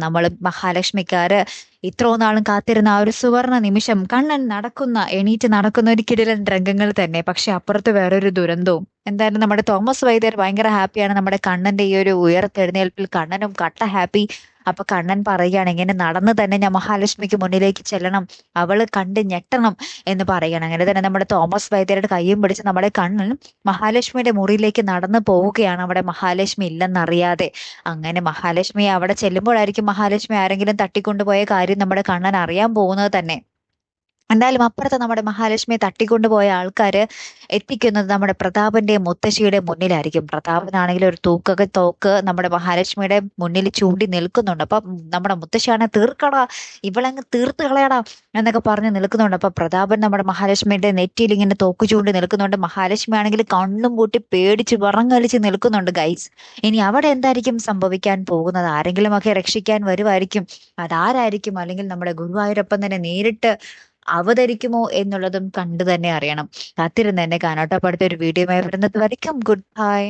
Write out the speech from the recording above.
നമ്മൾ മഹാലക്ഷ്മിക്കാര് ഇത്രയും നാളും കാത്തിരുന്ന ആ ഒരു സുവർണ നിമിഷം കണ്ണൻ എണീറ്റ് നടക്കുന്ന ഒരു കിടിലൻ രംഗങ്ങൾ തന്നെ. പക്ഷെ അപ്പുറത്ത് വേറൊരു ദുരന്തവും. എന്തായാലും നമ്മുടെ തോമസ് വൈദ്യർ ഭയങ്കര ഹാപ്പിയാണ് നമ്മുടെ കണ്ണന്റെ ഈ ഒരു ഉയർത്തെഴുന്നേൽപ്പിൽ. കണ്ണനും കട്ട ഹാപ്പി. അപ്പൊ കണ്ണൻ പറയുകയാണ്, ഇങ്ങനെ നടന്ന് തന്നെ ഞാൻ മഹാലക്ഷ്മിക്ക് മുന്നിലേക്ക് ചെല്ലണം, അവള് കണ്ട് ഞെട്ടണം എന്ന് പറയണം. അങ്ങനെ തന്നെ നമ്മുടെ തോമസ് വൈദ്യരുടെ കയ്യും പിടിച്ച് നമ്മുടെ കണ്ണൻ മഹാലക്ഷ്മിയുടെ മുറിയിലേക്ക് നടന്നു പോവുകയാണ്, അവിടെ മഹാലക്ഷ്മി ഇല്ലെന്നറിയാതെ. അങ്ങനെ മഹാലക്ഷ്മി അവിടെ ചെല്ലുമ്പോഴായിരിക്കും മഹാലക്ഷ്മി ആരെങ്കിലും തട്ടിക്കൊണ്ടുപോയ കാര്യം നമ്മുടെ കണ്ണൻ അറിയാൻ പോകുന്നത് തന്നെ. എന്തായാലും അപ്പുറത്ത് നമ്മുടെ മഹാലക്ഷ്മിയെ തട്ടിക്കൊണ്ടുപോയ ആൾക്കാര് എത്തിക്കുന്നത് നമ്മുടെ പ്രതാപന്റെ മുത്തശ്ശിയുടെ മുന്നിലായിരിക്കും. പ്രതാപനാണെങ്കിൽ ഒരു തോക്ക് നമ്മുടെ മഹാലക്ഷ്മിയുടെ മുന്നിൽ ചൂണ്ടി നിൽക്കുന്നുണ്ട്. അപ്പൊ നമ്മുടെ മുത്തശ്ശിയാണെ തീർക്കടാ, ഇവളങ്ങ് തീർത്ത് കളയടാ എന്നൊക്കെ പറഞ്ഞ് നിൽക്കുന്നുണ്ട്. അപ്പൊ പ്രതാപൻ നമ്മുടെ മഹാലക്ഷ്മിയുടെ നെറ്റിയിൽ ഇങ്ങനെ തോക്ക് ചൂണ്ടി നിൽക്കുന്നുണ്ട്. മഹാലക്ഷ്മി ആണെങ്കിൽ കണ്ണും പൂട്ടി പേടിച്ച് വിറങ്ങലിച്ച് നിൽക്കുന്നുണ്ട് ഗൈസ്. ഇനി അവിടെ എന്തായിരിക്കും സംഭവിക്കാൻ പോകുന്നത്? ആരെങ്കിലും ഒക്കെ രക്ഷിക്കാൻ വരുമായിരിക്കും. അതാരായിരിക്കും? അല്ലെങ്കിൽ നമ്മുടെ ഗുരുവായൂരപ്പൻ തന്നെ നേരിട്ട് അവതരിക്കുമോ എന്നുള്ളതും കണ്ടു തന്നെ അറിയണം. കാത്തിരുന്ന് തന്നെ കാണാട്ടോ. അടുത്ത ഒരു വീഡിയോ വരുന്നത് വരയ്ക്കും. Good bye.